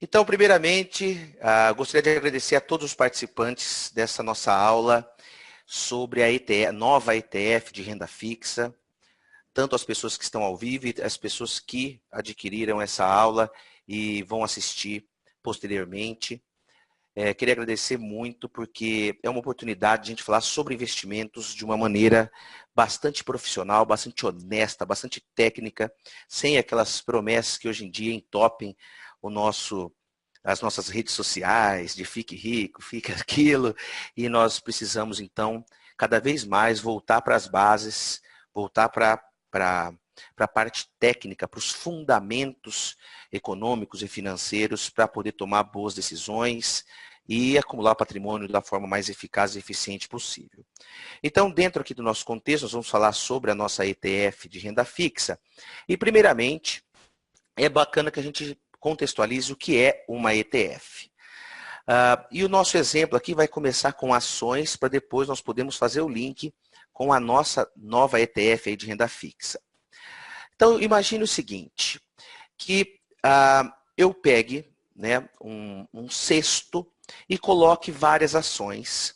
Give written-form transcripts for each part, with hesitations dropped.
Então, primeiramente, gostaria de agradecer a todos os participantes dessa nossa aula sobre a ETF, nova ETF de renda fixa, tanto as pessoas que estão ao vivo e as pessoas que adquiriram essa aula e vão assistir posteriormente. Queria agradecer muito, porque é uma oportunidade de a gente falar sobre investimentos de uma maneira bastante profissional, bastante honesta, bastante técnica, sem aquelas promessas que hoje em dia entopem as nossas redes sociais, de fique rico, fique aquilo, e nós precisamos, então, cada vez mais voltar para as bases, voltar para a parte técnica, para os fundamentos econômicos e financeiros, para poder tomar boas decisões e acumular patrimônio da forma mais eficaz e eficiente possível. Então, dentro aqui do nosso contexto, nós vamos falar sobre a nossa ETF de renda fixa. E, primeiramente, é bacana que a gente contextualize o que é uma ETF. E o nosso exemplo aqui vai começar com ações, para depois nós podermos fazer o link com a nossa nova ETF aí de renda fixa. Então, imagine o seguinte, que eu pegue, né, um cesto e coloque várias ações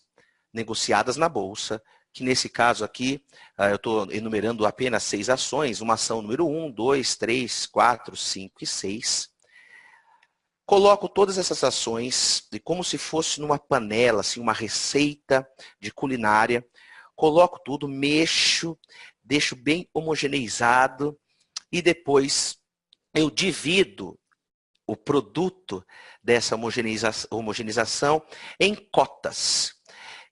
negociadas na bolsa, que nesse caso aqui, eu estou enumerando apenas 6 ações, uma ação número 1, 2, 3, 4, 5 e 6. Coloco todas essas ações como se fosse numa panela, assim, uma receita de culinária. Coloco tudo, mexo, deixo bem homogeneizado e depois eu divido o produto dessa homogeneização em cotas.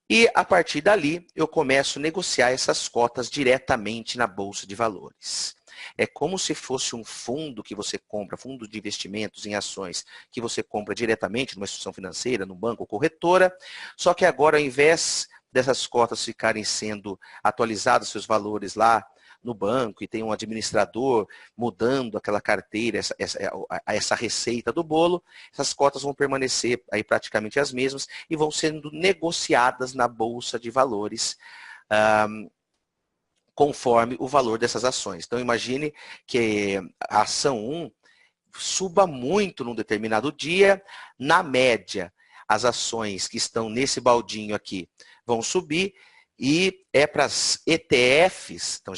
E a partir dali eu começo a negociar essas cotas diretamente na Bolsa de Valores. É como se fosse um fundo que você compra, fundo de investimentos em ações, que você compra diretamente numa instituição financeira, no banco ou corretora, só que agora, ao invés dessas cotas ficarem sendo atualizadas, seus valores lá no banco, e tem um administrador mudando aquela carteira, essa receita do bolo, essas cotas vão permanecer aí praticamente as mesmas e vão sendo negociadas na Bolsa de Valores, conforme o valor dessas ações. Então, imagine que a ação 1 suba muito num determinado dia, na média, as ações que estão nesse baldinho aqui vão subir, e é para as ETFs, então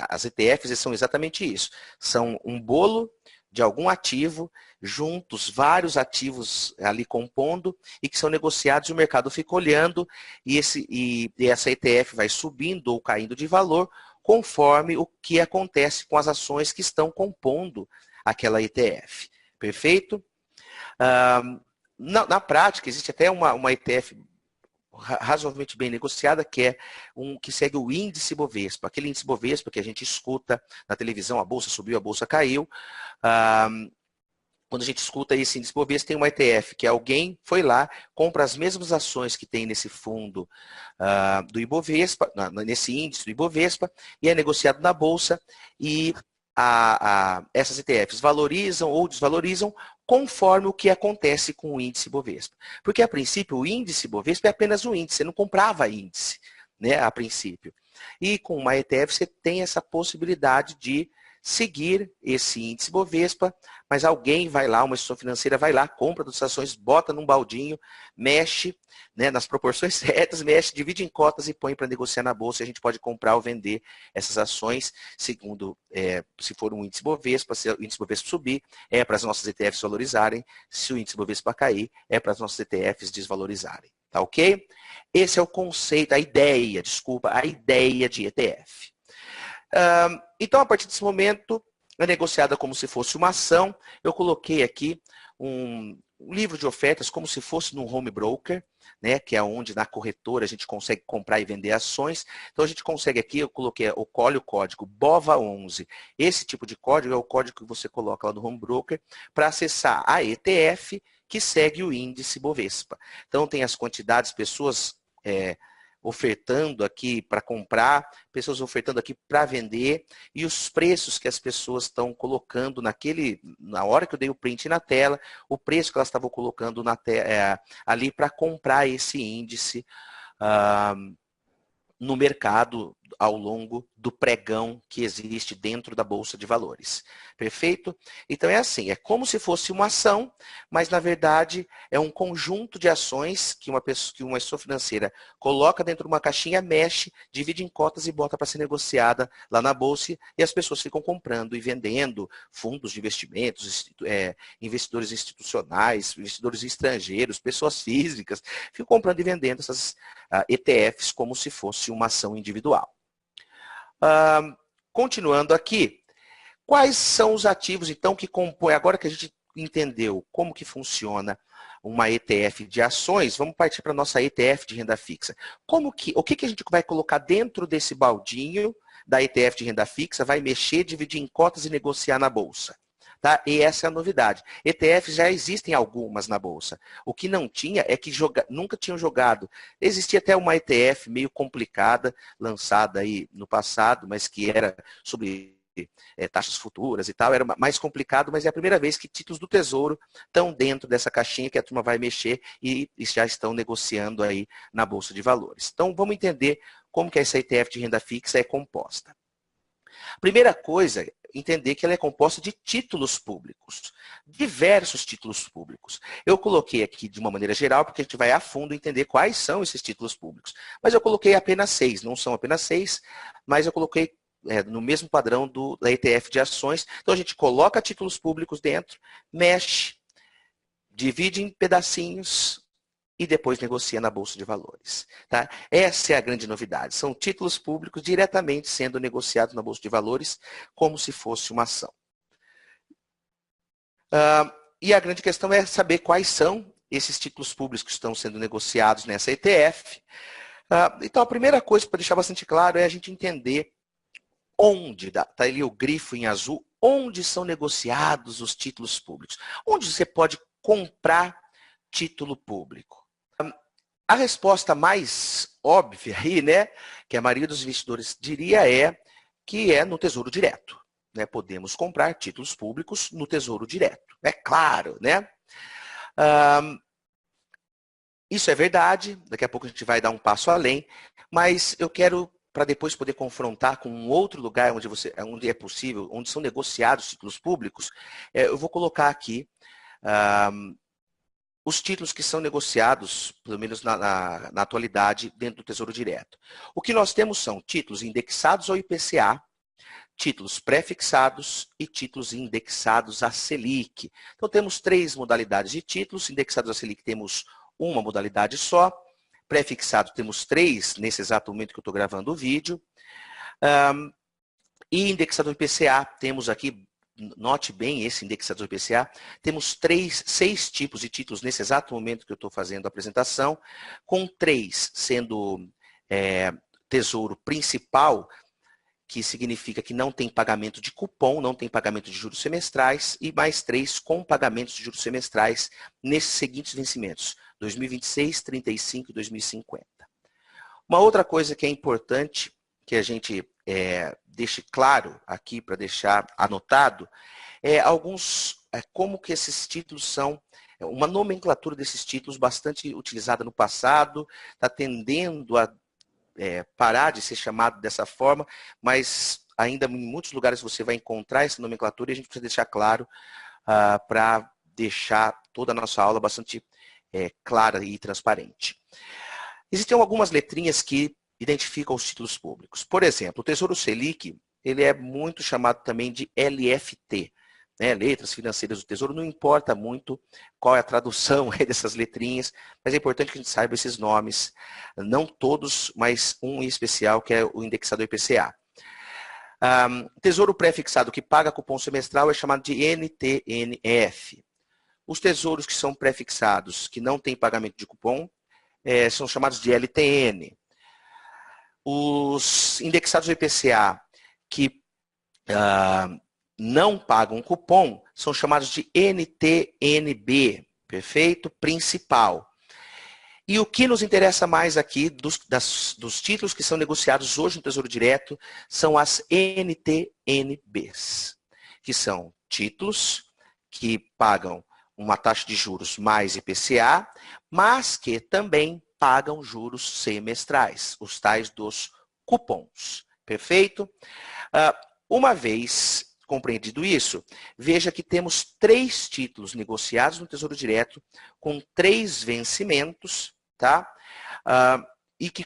as ETFs são exatamente isso, são um bolo de algum ativo, juntos vários ativos ali compondo, e que são negociados e o mercado fica olhando, e essa ETF vai subindo ou caindo de valor, conforme o que acontece com as ações que estão compondo aquela ETF. Perfeito? Na prática, existe até uma ETF razoavelmente bem negociada, que é que segue o índice Bovespa. Aquele índice Bovespa que a gente escuta na televisão, a bolsa subiu, a bolsa caiu. Quando a gente escuta esse índice Bovespa, tem uma ETF, que alguém foi lá, compra as mesmas ações que tem nesse fundo do Ibovespa, nesse índice do Ibovespa, e é negociado na bolsa, e essas ETFs valorizam ou desvalorizam conforme o que acontece com o índice Bovespa. Porque, a princípio, o índice Bovespa é apenas um índice, você não comprava índice, né, a princípio. E com uma ETF você tem essa possibilidade de seguir esse índice Bovespa, mas alguém vai lá, uma instituição financeira vai lá, compra das ações, bota num baldinho, mexe, né, nas proporções certas, mexe, divide em cotas e põe para negociar na bolsa. A gente pode comprar ou vender essas ações, segundo, se for um índice Bovespa, se o índice Bovespa subir, é para as nossas ETFs valorizarem, se o índice Bovespa cair, é para as nossas ETFs desvalorizarem. Tá ok? Esse é o conceito, a ideia de ETF. Então, a partir desse momento, é negociada como se fosse uma ação. Eu coloquei aqui um livro de ofertas como se fosse num home broker, né, que é onde na corretora a gente consegue comprar e vender ações. Então, a gente consegue aqui, eu coloquei o código BOVA11. Esse tipo de código é o código que você coloca lá no home broker para acessar a ETF que segue o índice Bovespa. Então, tem as quantidades, pessoas ofertando aqui para comprar, pessoas ofertando aqui para vender, e os preços que as pessoas estão colocando na hora que eu dei o print na tela, o preço que elas estavam colocando ali para comprar esse índice no mercado ao longo do pregão que existe dentro da Bolsa de Valores. Perfeito? Então é assim, é como se fosse uma ação, mas na verdade é um conjunto de ações que uma pessoa financeira coloca dentro de uma caixinha, mexe, divide em cotas e bota para ser negociada lá na Bolsa e as pessoas ficam comprando e vendendo fundos de investimentos, investidores institucionais, investidores estrangeiros, pessoas físicas, ficam comprando e vendendo essas ETFs como se fosse uma ação individual. Continuando aqui, quais são os ativos, então, que compõem, agora que a gente entendeu como que funciona uma ETF de ações, vamos partir para a nossa ETF de renda fixa. O que a gente vai colocar dentro desse baldinho da ETF de renda fixa, vai mexer, dividir em cotas e negociar na Bolsa? Tá? E essa é a novidade. ETFs já existem algumas na Bolsa. O que não tinha é que nunca tinham jogado. Existia até uma ETF meio complicada, lançada aí no passado, mas que era sobre taxas futuras e tal. Era mais complicado, mas é a primeira vez que títulos do Tesouro estão dentro dessa caixinha que a turma vai mexer e já estão negociando aí na Bolsa de Valores. Então, vamos entender como que essa ETF de renda fixa é composta. Primeira coisa, entender que ela é composta de títulos públicos, diversos títulos públicos. Eu coloquei aqui de uma maneira geral, porque a gente vai a fundo entender quais são esses títulos públicos. Mas eu coloquei apenas 6, não são apenas 6, mas eu coloquei no mesmo padrão da ETF de ações. Então a gente coloca títulos públicos dentro, mexe, divide em pedacinhos, e depois negocia na Bolsa de Valores. Tá? Essa é a grande novidade. São títulos públicos diretamente sendo negociados na Bolsa de Valores como se fosse uma ação. E a grande questão é saber quais são esses títulos públicos que estão sendo negociados nessa ETF. Então, a primeira coisa, para deixar bastante claro, é a gente entender onde, está ali o grifo em azul, onde são negociados os títulos públicos. Onde você pode comprar título público. A resposta mais óbvia aí, né, que a maioria dos investidores diria que é no Tesouro Direto. Né? Podemos comprar títulos públicos no Tesouro Direto. É claro, né? Isso é verdade, daqui a pouco a gente vai dar um passo além, mas eu quero, para depois poder confrontar com um outro lugar onde é possível, onde são negociados títulos públicos, eu vou colocar aqui os títulos que são negociados, pelo menos na atualidade, dentro do Tesouro Direto. O que nós temos são títulos indexados ao IPCA, títulos pré-fixados e títulos indexados à Selic. Então, temos 3 modalidades de títulos. Indexados à Selic temos uma modalidade só. Pré-fixado temos 3, nesse exato momento que eu estou gravando o vídeo. E indexado ao IPCA, temos aqui, note bem esse indexado ao IPCA, temos 6 tipos de títulos nesse exato momento que eu estou fazendo a apresentação, com 3 sendo tesouro principal, que significa que não tem pagamento de cupom, não tem pagamento de juros semestrais, e mais 3 com pagamentos de juros semestrais nesses seguintes vencimentos, 2026, 35 e 2050. Uma outra coisa que é importante que a gente deixe claro aqui, para deixar anotado, como que esses títulos são, uma nomenclatura desses títulos bastante utilizada no passado, está tendendo a parar de ser chamado dessa forma, mas ainda em muitos lugares você vai encontrar essa nomenclatura e a gente precisa deixar claro para deixar toda a nossa aula bastante clara e transparente. Existem algumas letrinhas que identificam os títulos públicos. Por exemplo, o Tesouro Selic, ele é muito chamado também de LFT, né? Letras Financeiras do Tesouro, não importa muito qual é a tradução dessas letrinhas, mas é importante que a gente saiba esses nomes, não todos, mas um em especial, que é o indexado IPCA. Tesouro pré-fixado que paga cupom semestral é chamado de NTNF. Os tesouros que são pré-fixados, que não têm pagamento de cupom, são chamados de LTN. Os indexados ao IPCA que não pagam cupom são chamados de NTNB, perfeito? Principal. E o que nos interessa mais aqui dos títulos que são negociados hoje no Tesouro Direto são as NTNBs, que são títulos que pagam uma taxa de juros mais IPCA, mas que também pagam juros semestrais, os tais dos cupons. Perfeito? Uma vez compreendido isso, veja que temos 3 títulos negociados no Tesouro Direto com 3 vencimentos, tá? E que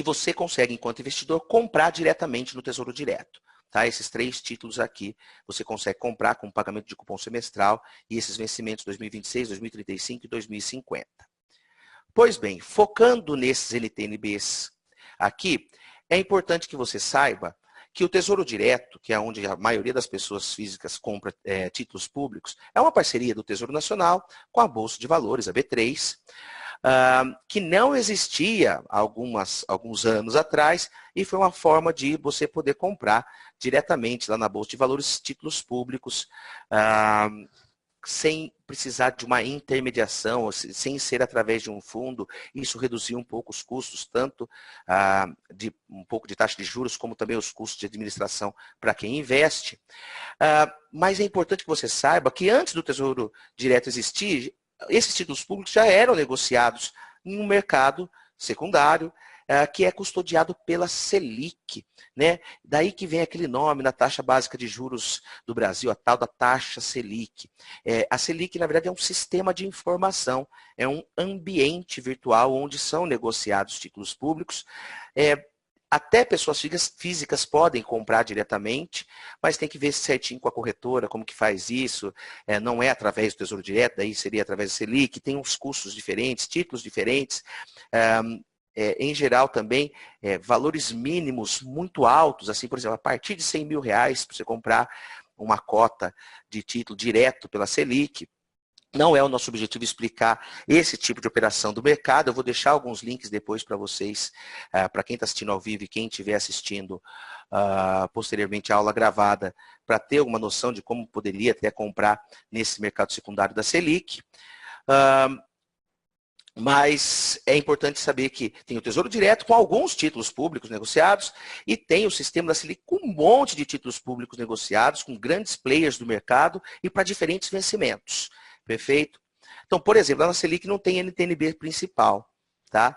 você consegue, enquanto investidor, comprar diretamente no Tesouro Direto. Tá? Esses 3 títulos aqui você consegue comprar com pagamento de cupom semestral e esses vencimentos 2026, 2035 e 2050. Pois bem, focando nesses NTNBs aqui, é importante que você saiba que o Tesouro Direto, que é onde a maioria das pessoas físicas compra títulos públicos, é uma parceria do Tesouro Nacional com a Bolsa de Valores, a B3, que não existia há alguns anos atrás e foi uma forma de você poder comprar diretamente lá na Bolsa de Valores títulos públicos sem precisar de uma intermediação, sem ser através de um fundo. Isso reduziu um pouco os custos, tanto de um pouco de taxa de juros, como também os custos de administração para quem investe. Mas é importante que você saiba que antes do Tesouro Direto existir, esses títulos públicos já eram negociados em um mercado secundário, que é custodiado pela Selic, né? Daí que vem aquele nome na taxa básica de juros do Brasil, a tal da taxa Selic. A Selic, na verdade, é um sistema de informação, é um ambiente virtual onde são negociados títulos públicos. Até pessoas físicas podem comprar diretamente, mas tem que ver certinho com a corretora como que faz isso. Não é através do Tesouro Direto, daí seria através da Selic, tem uns custos diferentes, títulos diferentes. Em geral também, valores mínimos muito altos, assim, por exemplo, a partir de R$100 mil para você comprar uma cota de título direto pela Selic. Não é o nosso objetivo explicar esse tipo de operação do mercado. Eu vou deixar alguns links depois para vocês, para quem está assistindo ao vivo e quem estiver assistindo posteriormente a aula gravada, para ter alguma noção de como poderia até comprar nesse mercado secundário da Selic. Mas é importante saber que tem o Tesouro Direto com alguns títulos públicos negociados e tem o sistema da Selic com um monte de títulos públicos negociados, com grandes players do mercado e para diferentes vencimentos. Perfeito? Então, por exemplo, na Selic não tem NTNB principal. Tá?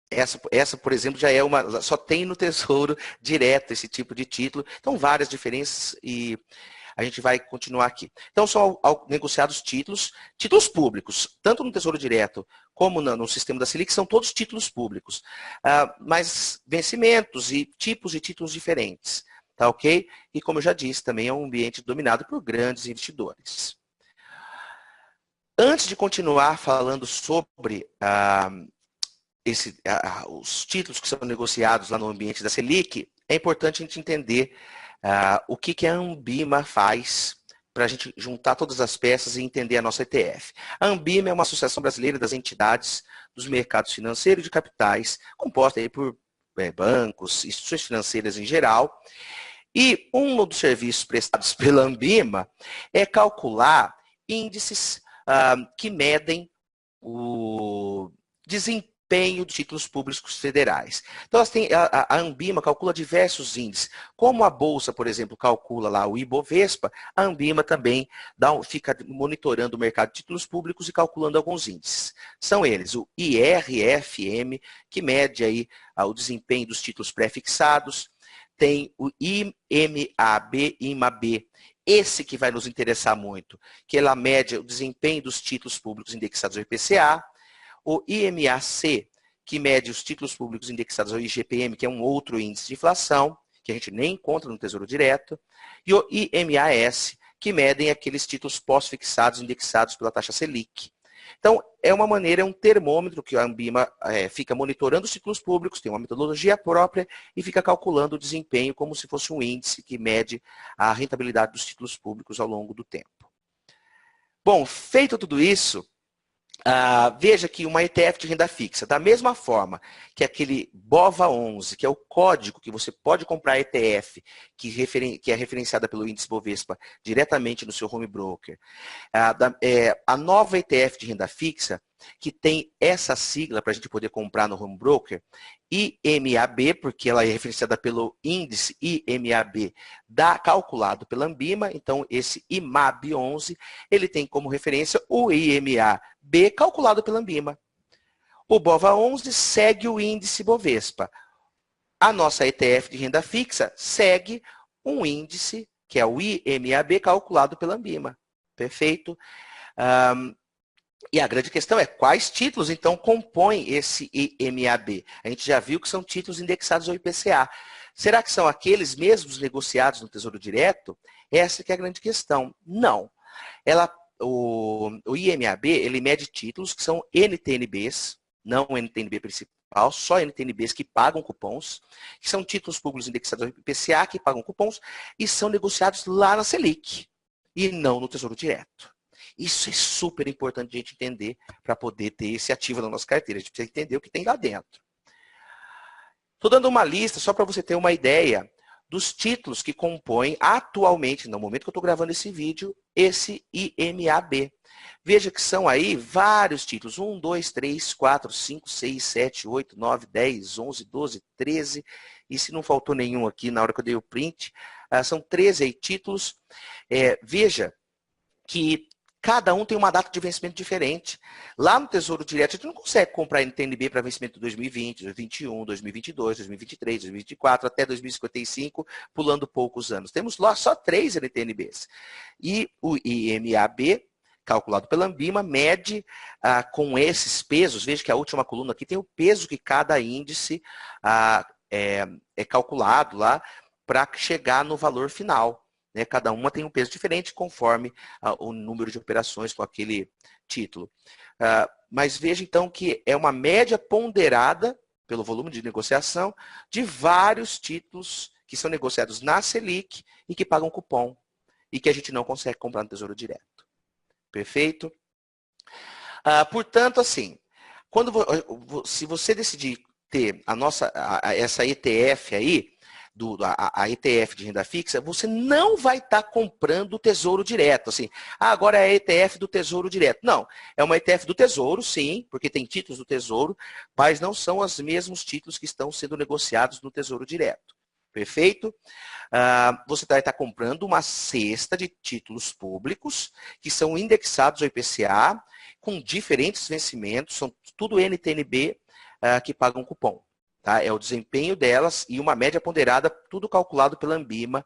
Essa, por exemplo, já é só tem no Tesouro Direto esse tipo de título. Então, várias diferenças e a gente vai continuar aqui. Então, são negociados títulos públicos, tanto no Tesouro Direto como no sistema da Selic, são todos títulos públicos, mas vencimentos e tipos de títulos diferentes, tá ok? E como eu já disse, também é um ambiente dominado por grandes investidores. Antes de continuar falando sobre os títulos que são negociados lá no ambiente da Selic, é importante a gente entender o que a Ambima faz para a gente juntar todas as peças e entender a nossa ETF. A Ambima é uma associação brasileira das entidades dos mercados financeiros e de capitais, composta aí por bancos, instituições financeiras em geral. E um dos serviços prestados pela Ambima é calcular índices que medem o desempenho de títulos públicos federais. Então, a Ambima calcula diversos índices. Como a Bolsa, por exemplo, calcula lá o Ibovespa, a Ambima também fica monitorando o mercado de títulos públicos e calculando alguns índices. São eles o IRFM, que mede aí o desempenho dos títulos pré-fixados, tem o IMAB, esse que vai nos interessar muito, que ela mede o desempenho dos títulos públicos indexados ao IPCA, o IMAC, que mede os títulos públicos indexados ao IGPM, que é um outro índice de inflação, que a gente nem encontra no Tesouro Direto, e o IMAS, que medem aqueles títulos pós-fixados indexados pela taxa Selic. Então, é uma maneira, é um termômetro que a Ambima fica monitorando os títulos públicos, tem uma metodologia própria e fica calculando o desempenho como se fosse um índice que mede a rentabilidade dos títulos públicos ao longo do tempo. Bom, feito tudo isso, veja que uma ETF de renda fixa, da mesma forma que aquele BOVA11, que é o código que você pode comprar ETF, que é referenciada pelo índice Bovespa diretamente no seu home broker, a nova ETF de renda fixa, que tem essa sigla para a gente poder comprar no home broker, IMAB, porque ela é referenciada pelo índice IMAB calculado pela Ambima, então esse IMAB11, ele tem como referência o IMAB calculado pela Ambima. O BOVA11 segue o índice Bovespa. A nossa ETF de renda fixa segue um índice, que é o IMAB, calculado pela Ambima. Perfeito? E a grande questão é quais títulos, então, compõem esse IMAB? A gente já viu que são títulos indexados ao IPCA. Será que são aqueles mesmos negociados no Tesouro Direto? Essa que é a grande questão. Não. O IMAB, ele mede títulos que são NTNBs, não o NTNB principal, só NTNBs que pagam cupons, que são títulos públicos indexados ao IPCA, que pagam cupons, e são negociados lá na Selic, e não no Tesouro Direto. Isso é super importante a gente entender para poder ter esse ativo na nossa carteira. A gente precisa entender o que tem lá dentro. Estou dando uma lista só para você ter uma ideia dos títulos que compõem atualmente, no momento que eu estou gravando esse vídeo, esse IMAB. Veja que são aí vários títulos. 1, 2, 3, 4, 5, 6, 7, 8, 9, 10, 11, 12, 13. E se não faltou nenhum aqui na hora que eu dei o print, são 13 aí títulos. Veja que cada um tem uma data de vencimento diferente. Lá no Tesouro Direto, a gente não consegue comprar NTNB para vencimento de 2020, 2021, 2022, 2023, 2024, até 2055, pulando poucos anos. Temos lá só 3 NTNBs. E o IMAB, calculado pela Ambima, mede com esses pesos. Veja que a última coluna aqui tem o peso que cada índice é calculado lá para chegar no valor final. Cada uma tem um peso diferente conforme o número de operações com aquele título. Mas veja então que é uma média ponderada pelo volume de negociação de vários títulos que são negociados na Selic e que pagam cupom e que a gente não consegue comprar no Tesouro Direto. Perfeito? Portanto, assim, se você decidir ter essa ETF aí, a ETF de renda fixa, você não vai estar comprando o Tesouro Direto. Assim, agora é a ETF do Tesouro Direto. Não, é uma ETF do Tesouro, sim, porque tem títulos do Tesouro, mas não são os mesmos títulos que estão sendo negociados no Tesouro Direto. Perfeito? Você vai estar comprando uma cesta de títulos públicos que são indexados ao IPCA, com diferentes vencimentos, são tudo NTNB que pagam cupom. Tá? É o desempenho delas e uma média ponderada, tudo calculado pela Ambima,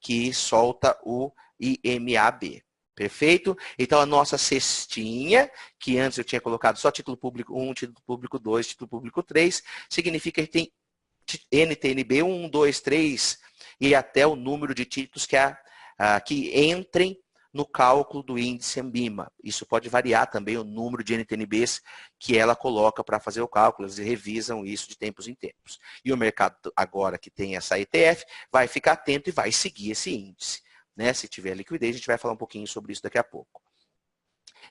que solta o IMAB. Perfeito? Então, a nossa cestinha, que antes eu tinha colocado só título público 1, título público 2, título público 3, significa que tem NTNB 1, 2, 3 e até o número de títulos que entrem no cálculo do índice Ambima. Isso pode variar também o número de NTNBs que ela coloca para fazer o cálculo, eles revisam isso de tempos em tempos. E o mercado agora que tem essa ETF vai ficar atento e vai seguir esse índice. Se tiver liquidez, a gente vai falar um pouquinho sobre isso daqui a pouco.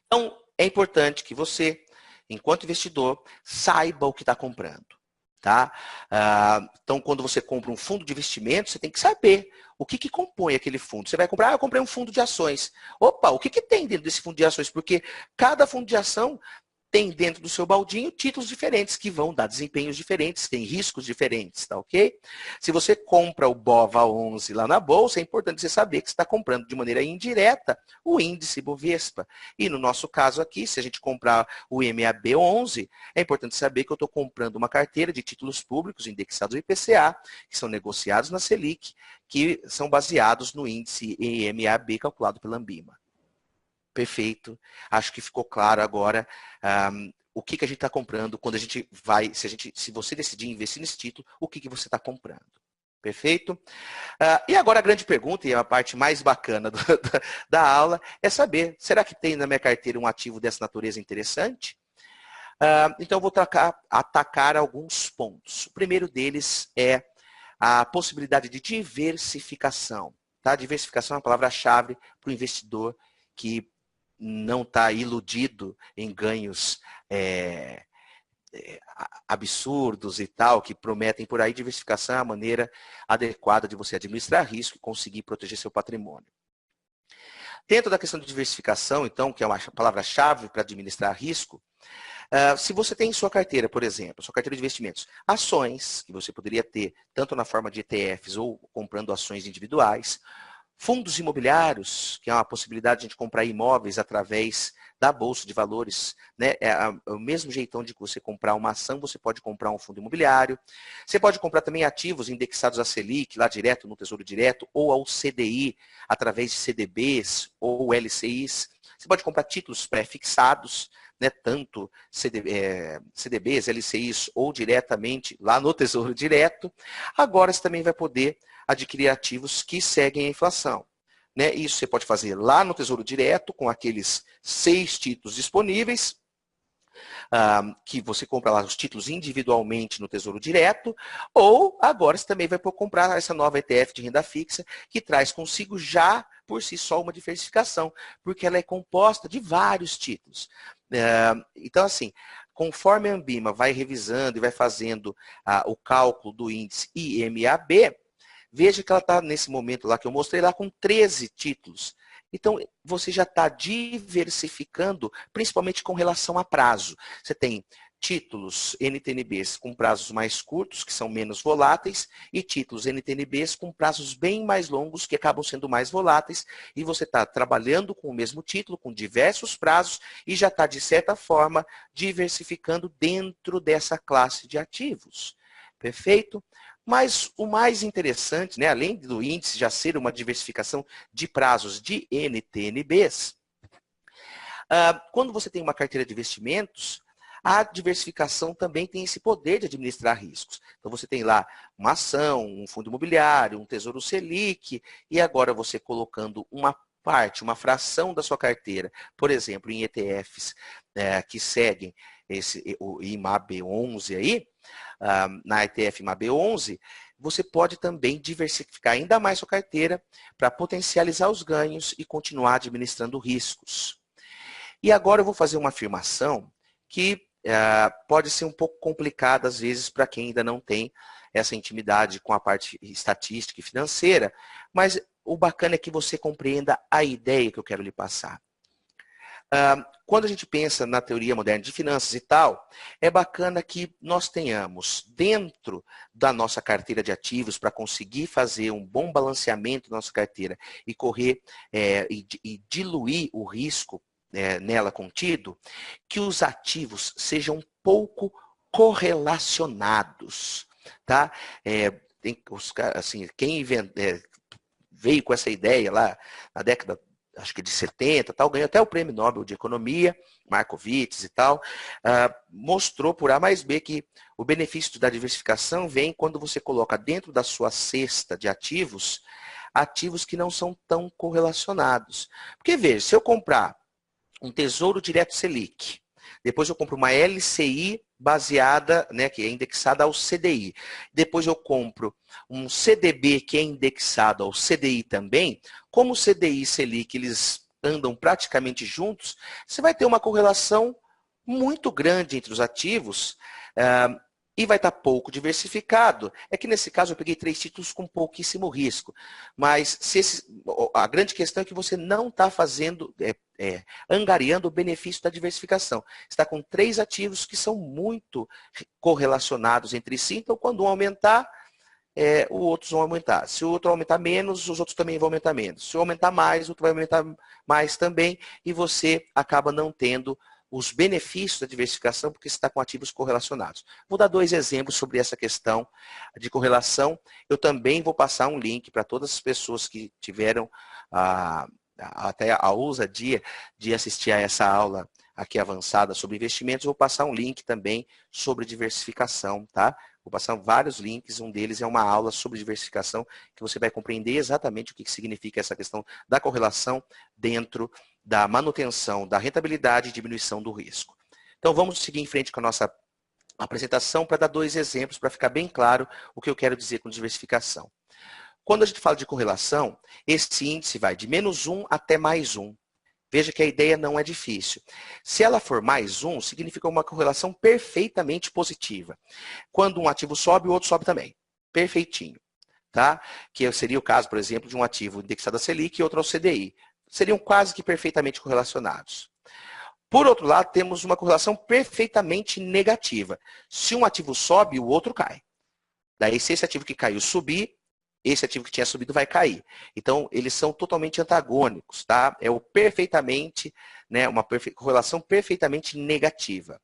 Então, é importante que você, enquanto investidor, saiba o que está comprando. Tá? Então, quando você compra um fundo de investimento, você tem que saber o que compõe aquele fundo. Você vai comprar, eu comprei um fundo de ações. Opa, o que tem dentro desse fundo de ações? Porque cada fundo de ação tem dentro do seu baldinho títulos diferentes que vão dar desempenhos diferentes, tem riscos diferentes, tá ok? Se você compra o BOVA11 lá na bolsa, é importante você saber que você está comprando de maneira indireta o índice Bovespa. E no nosso caso aqui, se a gente comprar o IMAB11, é importante saber que eu estou comprando uma carteira de títulos públicos indexados ao IPCA, que são negociados na Selic, que são baseados no índice IMAB calculado pela Ambima. Perfeito. Acho que ficou claro agora o que a gente está comprando quando a gente vai, se você decidir investir nesse título, o que você está comprando. Perfeito? E agora a grande pergunta, e a parte mais bacana da aula, é saber, será que tem na minha carteira um ativo dessa natureza interessante? Então eu vou atacar alguns pontos. O primeiro deles é a possibilidade de diversificação. Tá? Diversificação é uma palavra-chave para o investidor que não está iludido em ganhos absurdos e tal, que prometem por aí. Diversificação é a maneira adequada de você administrar risco e conseguir proteger seu patrimônio. Dentro da questão de diversificação, então, que é uma palavra-chave para administrar risco, se você tem em sua carteira, por exemplo, sua carteira de investimentos, ações que você poderia ter tanto na forma de ETFs ou comprando ações individuais, Fundos imobiliários, que é uma possibilidade de a gente comprar imóveis através da Bolsa de Valores, né? É o mesmo jeitão de você comprar uma ação, você pode comprar um fundo imobiliário. Você pode comprar também ativos indexados à Selic, lá direto no Tesouro Direto, ou ao CDI, através de CDBs ou LCIs. Você pode comprar títulos pré-fixados, né, tanto CDBs, LCIs ou diretamente lá no Tesouro Direto. Agora você também vai poder adquirir ativos que seguem a inflação. Né? Isso você pode fazer lá no Tesouro Direto, com aqueles 6 títulos disponíveis, que você compra lá os títulos individualmente no Tesouro Direto, ou agora você também vai comprar essa nova ETF de renda fixa, que traz consigo já por si só uma diversificação, porque ela é composta de vários títulos. Então, assim, conforme a Ambima vai revisando e vai fazendo o cálculo do índice IMAB, veja que ela está nesse momento lá que eu mostrei lá com 13 títulos. Então, você já está diversificando, principalmente com relação a prazo. Você tem títulos NTNBs com prazos mais curtos, que são menos voláteis, e títulos NTNBs com prazos bem mais longos, que acabam sendo mais voláteis, e você está trabalhando com o mesmo título, com diversos prazos, e já está, de certa forma, diversificando dentro dessa classe de ativos. Perfeito? Mas o mais interessante, né, além do índice já ser uma diversificação de prazos de NTNBs, quando você tem uma carteira de investimentos, a diversificação também tem esse poder de administrar riscos. Então, você tem lá uma ação, um fundo imobiliário, um tesouro Selic, e agora você colocando uma parte, uma fração da sua carteira, por exemplo, em ETFs que seguem o IMAB11 aí, na ETF IMAB11, você pode também diversificar ainda mais sua carteira para potencializar os ganhos e continuar administrando riscos. E agora eu vou fazer uma afirmação que pode ser um pouco complicada às vezes para quem ainda não tem essa intimidade com a parte estatística e financeira, mas o bacana é que você compreenda a ideia que eu quero lhe passar. Quando a gente pensa na teoria moderna de finanças e tal, é bacana que nós tenhamos dentro da nossa carteira de ativos para conseguir fazer um bom balanceamento da nossa carteira e correr e diluir o risco nela contido, que os ativos sejam pouco correlacionados, tá? Assim, quem veio com essa ideia lá na década, acho que de 70, tal, ganhou até o Prêmio Nobel de Economia, Markowitz e tal, mostrou por A mais B que o benefício da diversificação vem quando você coloca dentro da sua cesta de ativos, ativos que não são tão correlacionados. Porque veja, se eu comprar um Tesouro Direto Selic, depois eu compro uma LCI baseada, né, que é indexada ao CDI. Depois eu compro um CDB que é indexado ao CDI também. Como o CDI e Selic eles andam praticamente juntos, você vai ter uma correlação muito grande entre os ativos e vai estar pouco diversificado. É que nesse caso eu peguei 3 títulos com pouquíssimo risco. Mas a grande questão é que você não está fazendo, angariando o benefício da diversificação. Está com 3 ativos que são muito correlacionados entre si, então quando um aumentar, os outros vão aumentar. Se o outro aumentar menos, os outros também vão aumentar menos. Se o aumentar mais, o outro vai aumentar mais também, e você acaba não tendo os benefícios da diversificação porque está com ativos correlacionados. Vou dar 2 exemplos sobre essa questão de correlação. Eu também vou passar um link para todas as pessoas que tiveram até a ousadia de assistir a essa aula aqui avançada sobre investimentos. Vou passar um link também sobre diversificação, tá? Vou passar vários links, um deles é uma aula sobre diversificação, que você vai compreender exatamente o que significa essa questão da correlação dentro da manutenção da rentabilidade e diminuição do risco. Então vamos seguir em frente com a nossa apresentação para dar 2 exemplos para ficar bem claro o que eu quero dizer com diversificação. Quando a gente fala de correlação, esse índice vai de -1 até +1. Veja que a ideia não é difícil. Se ela for +1, significa uma correlação perfeitamente positiva. Quando um ativo sobe, o outro sobe também. Perfeitinho. Tá? Que seria o caso, por exemplo, de um ativo indexado a Selic e outro ao CDI. Seriam quase que perfeitamente correlacionados. Por outro lado, temos uma correlação perfeitamente negativa. Se um ativo sobe, o outro cai. Daí, se esse ativo que caiu subir, esse ativo que tinha subido vai cair. Então, eles são totalmente antagônicos, tá? É o perfeitamente, né, uma correlação perfeitamente negativa.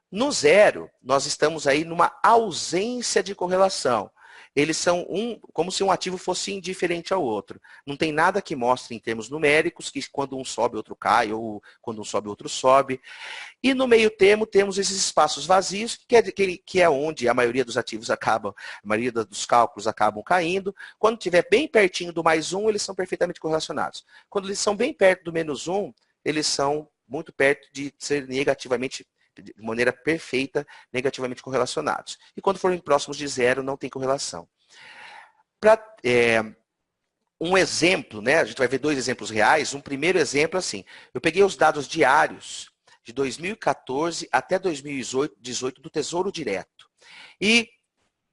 No zero, nós estamos aí numa ausência de correlação. Eles são como se um ativo fosse indiferente ao outro. Não tem nada que mostre em termos numéricos que quando um sobe, outro cai, ou quando um sobe, outro sobe. E no meio termo temos esses espaços vazios, que é onde a maioria dos ativos acabam, a maioria dos cálculos acabam caindo. Quando estiver bem pertinho do mais um, eles são perfeitamente correlacionados. Quando eles são bem perto do menos um, eles são muito perto de ser negativamente, de maneira perfeita, negativamente correlacionados. E quando forem próximos de zero, não tem correlação. Um exemplo, né? A gente vai ver dois exemplos reais. Um primeiro exemplo, assim, eu peguei os dados diários de 2014 até 2018 do Tesouro Direto. E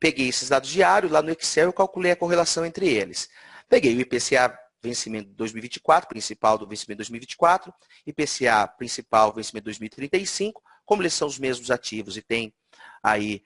peguei esses dados diários lá no Excel e calculei a correlação entre eles. Peguei o IPCA vencimento 2024, principal do vencimento 2024, IPCA principal vencimento 2035, como eles são os mesmos ativos e tem aí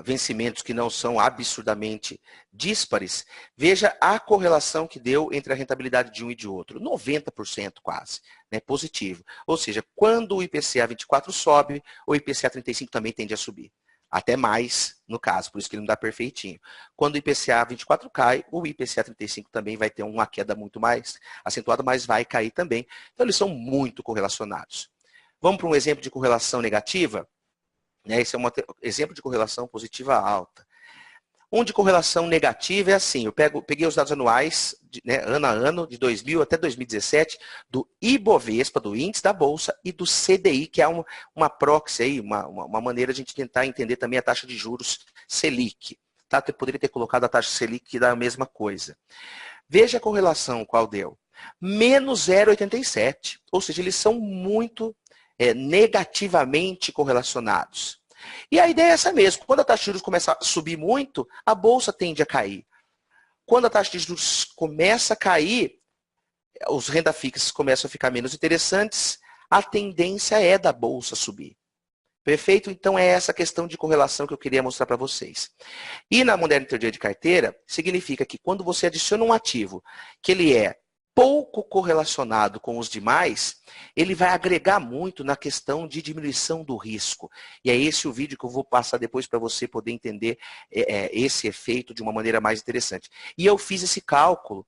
vencimentos que não são absurdamente díspares, veja a correlação que deu entre a rentabilidade de um e de outro. 90% quase, né, positivo. Ou seja, quando o IPCA 24 sobe, o IPCA 35 também tende a subir. Até mais, no caso, por isso que ele não dá perfeitinho. Quando o IPCA 24 cai, o IPCA 35 também vai ter uma queda muito mais acentuada, mas vai cair também. Então, eles são muito correlacionados. Vamos para um exemplo de correlação negativa? Esse é um exemplo de correlação positiva alta. Um de correlação negativa é assim, eu peguei os dados anuais, né, ano a ano, de 2000 até 2017, do Ibovespa, do índice da Bolsa, e do CDI, que é uma proxy, aí, uma maneira de a gente tentar entender também a taxa de juros Selic. Tá? Eu poderia ter colocado a taxa Selic, que dá a mesma coisa. Veja a correlação qual deu. Menos 0,87, ou seja, eles são muito negativamente correlacionados. E a ideia é essa mesmo. Quando a taxa de juros começa a subir muito, a bolsa tende a cair. Quando a taxa de juros começa a cair, os renda fixas começam a ficar menos interessantes, a tendência é da bolsa subir. Perfeito? Então é essa questão de correlação que eu queria mostrar para vocês. E na Moderna Teoria de Carteira, significa que quando você adiciona um ativo que ele é pouco correlacionado com os demais, ele vai agregar muito na questão de diminuição do risco. E é esse o vídeo que eu vou passar depois para você poder entender esse efeito de uma maneira mais interessante. E eu fiz esse cálculo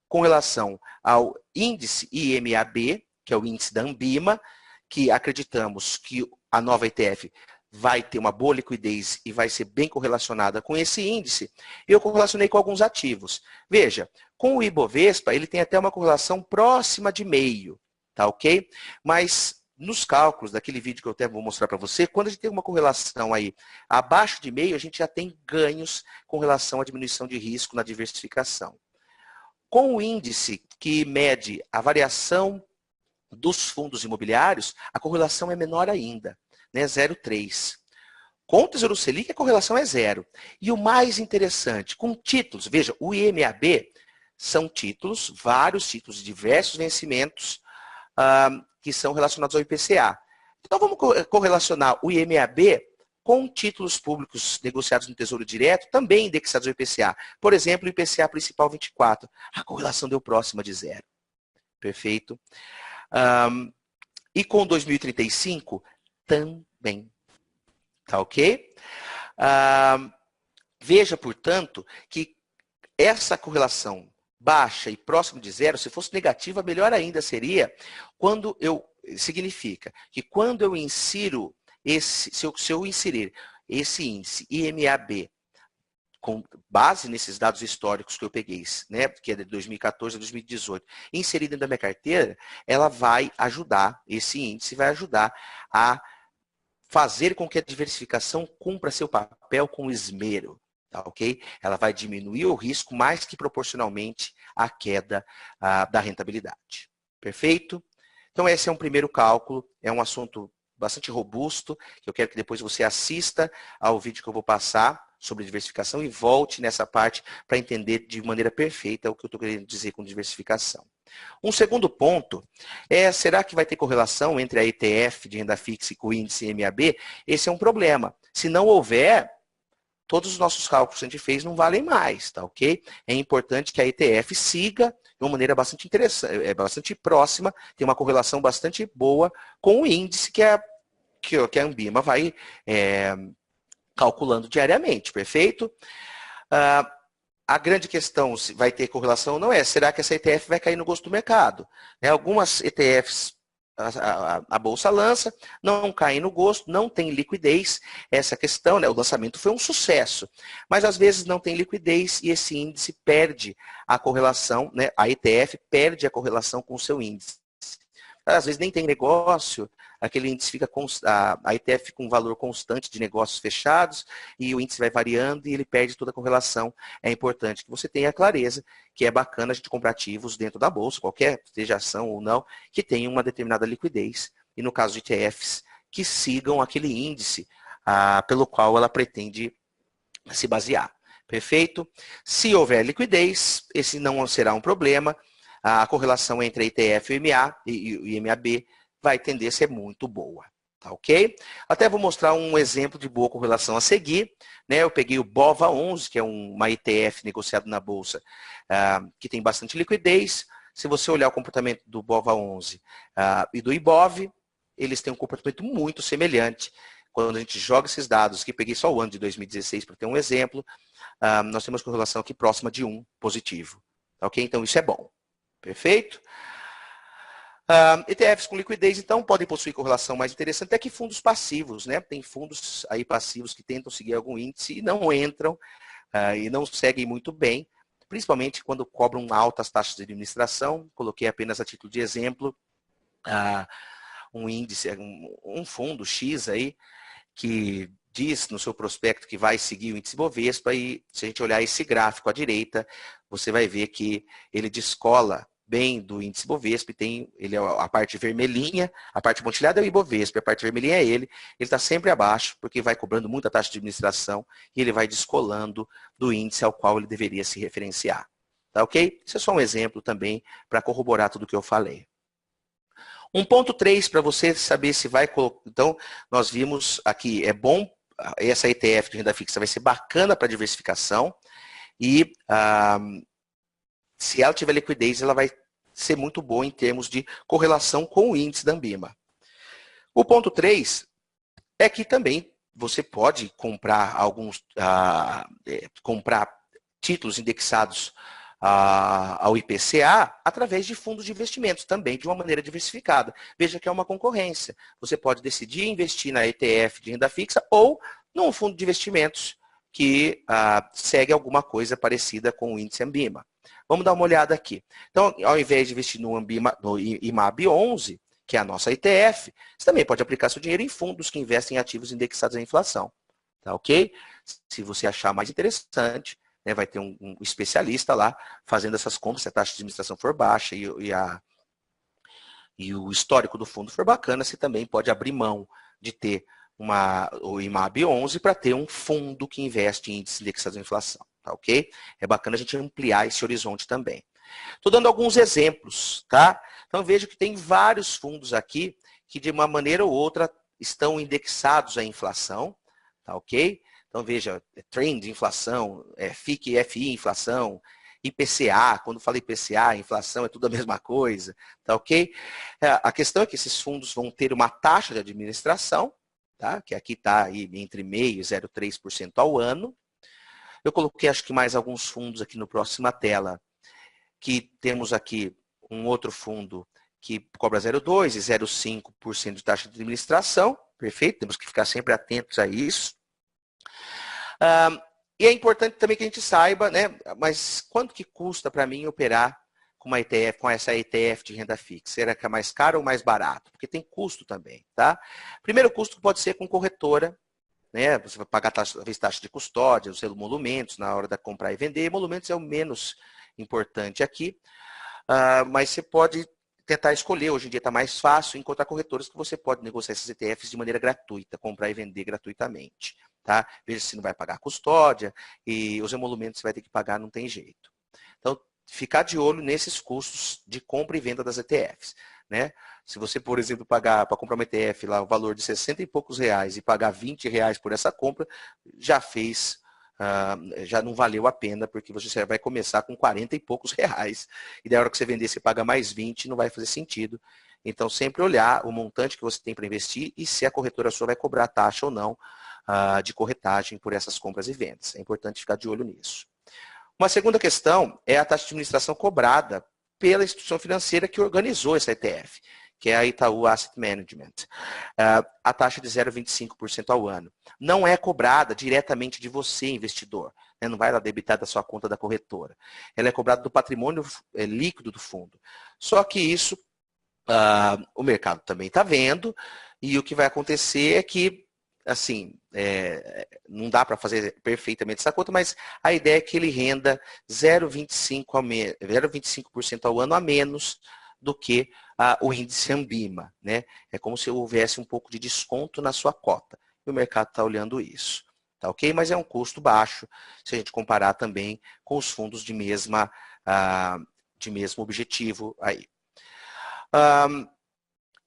com relação ao índice IMAB, que é o índice da Ambima, que acreditamos que a nova ETF vai ter uma boa liquidez e vai ser bem correlacionada com esse índice, eu correlacionei com alguns ativos. Veja, com o Ibovespa, ele tem até uma correlação próxima de meio, tá ok? Mas nos cálculos daquele vídeo que eu até vou mostrar para você, quando a gente tem uma correlação aí abaixo de meio, a gente já tem ganhos com relação à diminuição de risco na diversificação. Com o índice que mede a variação dos fundos imobiliários, a correlação é menor ainda, né? 0,3. Com o Tesouro Selic, a correlação é 0. E o mais interessante, com títulos, veja, o IMAB são títulos, vários títulos de diversos vencimentos que são relacionados ao IPCA. Então, vamos correlacionar o IMAB com títulos públicos negociados no Tesouro Direto, também indexados ao IPCA. Por exemplo, o IPCA principal 24. A correlação deu próxima de 0. Perfeito? E com 2035, também. Tá ok? Veja, portanto, que essa correlação baixa e próximo de 0, se fosse negativa, melhor ainda seria quando significa que quando eu insiro se eu inserir esse índice IMAB com base nesses dados históricos que eu peguei, né, que é de 2014 a 2018, inserida dentro da minha carteira, ela vai ajudar, esse índice vai ajudar a fazer com que a diversificação cumpra seu papel com esmero, tá ok? Ela vai diminuir o risco mais que proporcionalmente à queda da rentabilidade. Perfeito? Então, esse é um primeiro cálculo, é um assunto bastante robusto, que eu quero que depois você assista ao vídeo que eu vou passar sobre diversificação e volte nessa parte para entender de maneira perfeita o que eu estou querendo dizer com diversificação. Um segundo ponto é, será que vai ter correlação entre a ETF de renda fixa e com o índice MAB? Esse é um problema. Se não houver, todos os nossos cálculos que a gente fez não valem mais, tá ok? É importante que a ETF siga de uma maneira bastante interessante, bastante próxima, tem uma correlação bastante boa com o índice que a Ambima vai calculando diariamente, perfeito? A grande questão, se vai ter correlação ou não será que essa ETF vai cair no gosto do mercado? Algumas ETFs a Bolsa lança, não caem no gosto, não tem liquidez, essa questão, o lançamento foi um sucesso, mas às vezes não tem liquidez e esse índice perde a correlação, a ETF perde a correlação com o seu índice. Às vezes nem tem negócio, aquele índice fica a ETF fica com um valor constante de negócios fechados e o índice vai variando e ele perde toda a correlação. É importante que você tenha clareza que é bacana a gente comprar ativos dentro da bolsa, qualquer seja ação ou não, que tenha uma determinada liquidez. E no caso de ETFs, que sigam aquele índice pelo qual ela pretende se basear. Perfeito? Se houver liquidez, esse não será um problema. A correlação entre a ETF e o IMAB vai tender a ser muito boa. Tá ok? Até vou mostrar um exemplo de boa correlação a seguir. Eu peguei o BOVA11, que é uma ETF negociada na Bolsa, que tem bastante liquidez. Se você olhar o comportamento do BOVA11 e do IBOV, eles têm um comportamento muito semelhante. Quando a gente joga esses dados, que peguei só o ano de 2016 para ter um exemplo, nós temos correlação aqui próxima de 1 positivo. Tá ok? Então isso é bom. Perfeito? ETFs com liquidez, então, podem possuir correlação mais interessante até que fundos passivos, Tem fundos aí passivos que tentam seguir algum índice e não entram e não seguem muito bem, principalmente quando cobram altas taxas de administração. Coloquei apenas a título de exemplo um índice, um fundo X aí, que diz no seu prospecto que vai seguir o índice Bovespa e se a gente olhar esse gráfico à direita, você vai ver que ele descola bem do índice Bovespa, ele é a parte vermelhinha, a parte pontilhada é o Ibovespa, a parte vermelhinha é ele está sempre abaixo, porque vai cobrando muita taxa de administração e ele vai descolando do índice ao qual ele deveria se referenciar. Tá ok? Isso é só um exemplo também para corroborar tudo o que eu falei. 1.3 para você saber se vai colocar. Então, nós vimos aqui, é bom, essa ETF de renda fixa vai ser bacana para diversificação e se ela tiver liquidez, ela vai ser muito boa em termos de correlação com o índice da Ambima. O ponto 3 é que também você pode comprar comprar títulos indexados ao IPCA através de fundos de investimentos, também de uma maneira diversificada. Veja que é uma concorrência. Você pode decidir investir na ETF de renda fixa ou num fundo de investimentos que segue alguma coisa parecida com o índice Ambima. Vamos dar uma olhada aqui. Então, ao invés de investir no IMAB 11, que é a nossa ETF, você também pode aplicar seu dinheiro em fundos que investem em ativos indexados à inflação. Tá ok? Se você achar mais interessante, vai ter um especialista lá fazendo essas compras, se a taxa de administração for baixa e o histórico do fundo for bacana, você também pode abrir mão de ter o IMAB 11 para ter um fundo que investe em índices indexados à inflação. Tá ok? É bacana a gente ampliar esse horizonte também. Estou dando alguns exemplos, tá? Então veja que tem vários fundos aqui que de uma maneira ou outra estão indexados à inflação, tá ok? Então veja, trend, inflação, FIC, FI, inflação, IPCA, quando fala IPCA, inflação é tudo a mesma coisa, tá ok? A questão é que esses fundos vão ter uma taxa de administração, tá? Que aqui está entre 0,5% e 0,3% ao ano. Eu coloquei acho que mais alguns fundos aqui no próxima tela, que temos aqui um outro fundo que cobra 0,2% e 0,5% de taxa de administração, perfeito? Temos que ficar sempre atentos a isso. E é importante também que a gente saiba, mas quanto que custa para mim operar com essa ETF de renda fixa? Será que é mais caro ou mais barato? Porque tem custo também, tá? Primeiro custo pode ser com corretora, você vai pagar taxa de custódia, os emolumentos na hora de comprar e vender. Emolumentos é o menos importante aqui, mas você pode tentar escolher. Hoje em dia está mais fácil encontrar corretoras que você pode negociar esses ETFs de maneira gratuita, comprar e vender gratuitamente. Tá? Veja se não vai pagar custódia e os emolumentos você vai ter que pagar, não tem jeito. Então, ficar de olho nesses custos de compra e venda das ETFs. Se você, por exemplo, pagar para comprar uma ETF lá o valor de 60 e poucos reais e pagar 20 reais por essa compra, já fez já não valeu a pena, porque você vai começar com 40 e poucos reais. E da hora que você vender, você paga mais 20, não vai fazer sentido. Então, sempre olhar o montante que você tem para investir e se a corretora sua vai cobrar taxa ou não de corretagem por essas compras e vendas. É importante ficar de olho nisso. Uma segunda questão é a taxa de administração cobrada pela instituição financeira que organizou essa ETF, que é a Itaú Asset Management. A taxa de 0,25% ao ano. Não é cobrada diretamente de você, investidor. Né? Não vai lá debitar da sua conta da corretora. Ela é cobrada do patrimônio líquido do fundo. Só que isso o mercado também está vendo, e o que vai acontecer é que, assim, não dá para fazer perfeitamente essa conta, mas a ideia é que ele renda 0,25% ao ano a menos do que o índice Ambima, né? É como se houvesse um pouco de desconto na sua cota. E o mercado está olhando isso. Tá ok? Mas é um custo baixo se a gente comparar também com os fundos de mesmo objetivo aí.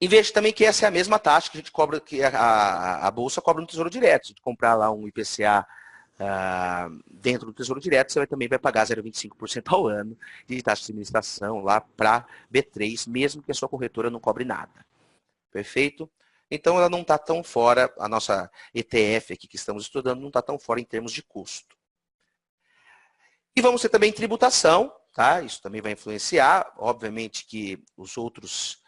E veja também que essa é a mesma taxa que a gente cobra, que a Bolsa cobra no Tesouro Direto. Se você comprar lá um IPCA dentro do Tesouro Direto, você também vai pagar 0,25% ao ano de taxa de administração lá para B3, mesmo que a sua corretora não cobre nada. Perfeito? Então, ela não está tão fora, a nossa ETF aqui que estamos estudando não está tão fora em termos de custo. E vamos ter também tributação, tá? Isso também vai influenciar. Obviamente que os outros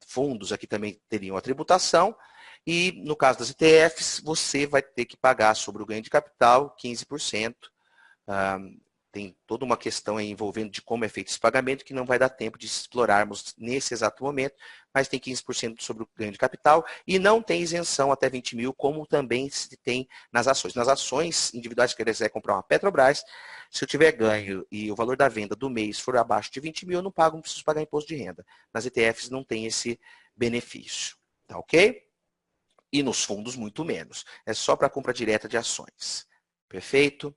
fundos aqui também teriam a tributação. E no caso das ETFs, você vai ter que pagar sobre o ganho de capital 15%. Tem toda uma questão aí envolvendo de como é feito esse pagamento, que não vai dar tempo de explorarmos nesse exato momento, mas tem 15% sobre o ganho de capital e não tem isenção até 20 mil, como também se tem nas ações. Nas ações individuais, que eu quiser comprar uma Petrobras, se eu tiver ganho e o valor da venda do mês for abaixo de 20 mil, eu não preciso pagar imposto de renda. Nas ETFs não tem esse benefício, tá ok? E nos fundos muito menos. É só para compra direta de ações. Perfeito?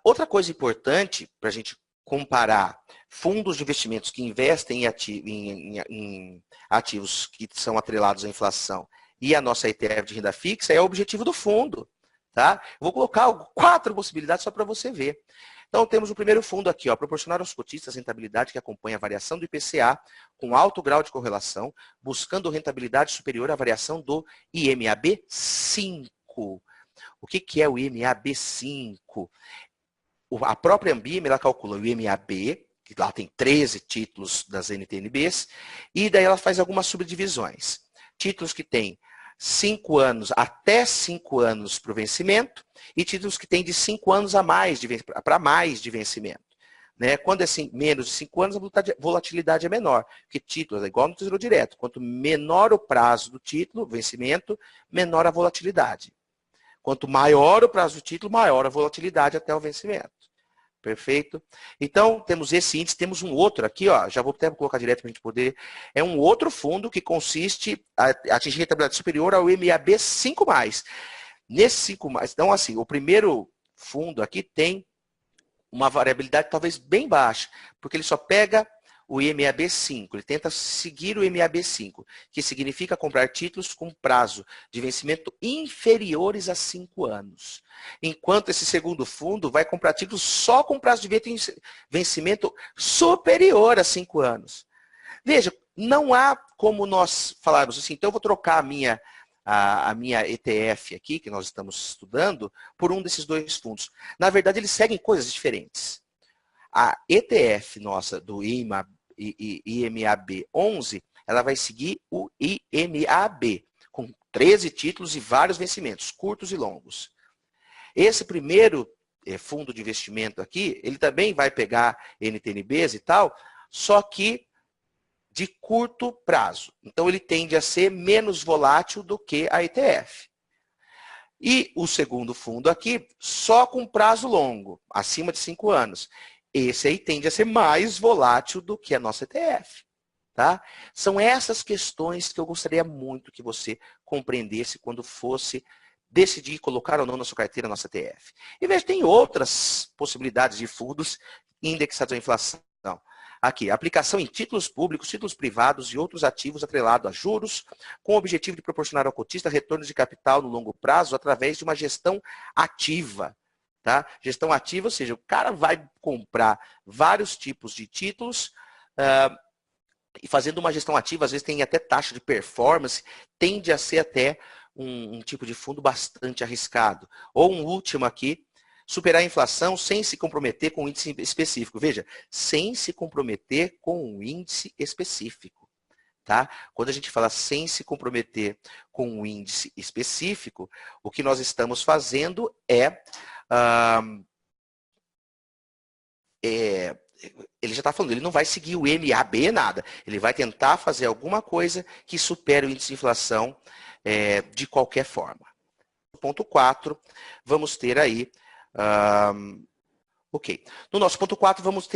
Outra coisa importante para a gente comparar fundos de investimentos que investem em ativos que são atrelados à inflação e a nossa ETF de renda fixa é o objetivo do fundo. Tá? Vou colocar 4 possibilidades só para você ver. Então, temos o primeiro fundo aqui, ó, proporcionar aos cotistas rentabilidade que acompanha a variação do IPCA com alto grau de correlação, buscando rentabilidade superior à variação do IMAB 5. O que é o IMAB5? A própria Ambima, ela calcula o IMAB, que lá tem 13 títulos das NTNBs, e daí ela faz algumas subdivisões. Títulos que têm 5 anos, até 5 anos para o vencimento, e títulos que têm de 5 anos para mais de vencimento. Né? Quando é menos de 5 anos, a volatilidade é menor, porque título é igual no Tesouro Direto. Quanto menor o prazo do título, vencimento, menor a volatilidade. Quanto maior o prazo do título, maior a volatilidade até o vencimento. Perfeito? Então, temos esse índice, temos um outro aqui, ó, já vou até colocar direto para a gente poder. É um outro fundo que consiste em atingir rentabilidade superior ao MAB 5+. Nesse 5+, então assim, o primeiro fundo aqui tem uma variabilidade talvez bem baixa, porque ele só pega o IMAB5, ele tenta seguir o IMAB5, que significa comprar títulos com prazo de vencimento inferiores a 5 anos. Enquanto esse segundo fundo vai comprar títulos só com prazo de vencimento superior a 5 anos. Veja, não há como nós falarmos assim, então eu vou trocar a minha ETF aqui, que nós estamos estudando, por um desses dois fundos. Na verdade, eles seguem coisas diferentes. A ETF nossa do IMAB 11, ela vai seguir o IMAB, com 13 títulos e vários vencimentos, curtos e longos. Esse primeiro fundo de investimento aqui, ele também vai pegar NTNBs e tal, só que de curto prazo. Então, ele tende a ser menos volátil do que a ETF. E o segundo fundo aqui, só com prazo longo, acima de 5 anos. Esse aí tende a ser mais volátil do que a nossa ETF. Tá? São essas questões que eu gostaria muito que você compreendesse quando fosse decidir colocar ou não na sua carteira a nossa ETF. E veja, tem outras possibilidades de fundos indexados à inflação. Aqui, aplicação em títulos públicos, títulos privados e outros ativos atrelados a juros, com o objetivo de proporcionar ao cotista retornos de capital no longo prazo através de uma gestão ativa. Tá? Gestão ativa, ou seja, o cara vai comprar vários tipos de títulos e fazendo uma gestão ativa, às vezes tem até taxa de performance, tende a ser até um tipo de fundo bastante arriscado. Ou um último aqui, superar a inflação sem se comprometer com um índice específico. Veja, sem se comprometer com um índice específico. Tá? Quando a gente fala sem se comprometer com um índice específico, o que nós estamos fazendo ele já está falando, ele não vai seguir o MAB nada. Ele vai tentar fazer alguma coisa que supere o índice de inflação de qualquer forma. Ponto 4, vamos ter aí... ok. No nosso ponto 4, vamos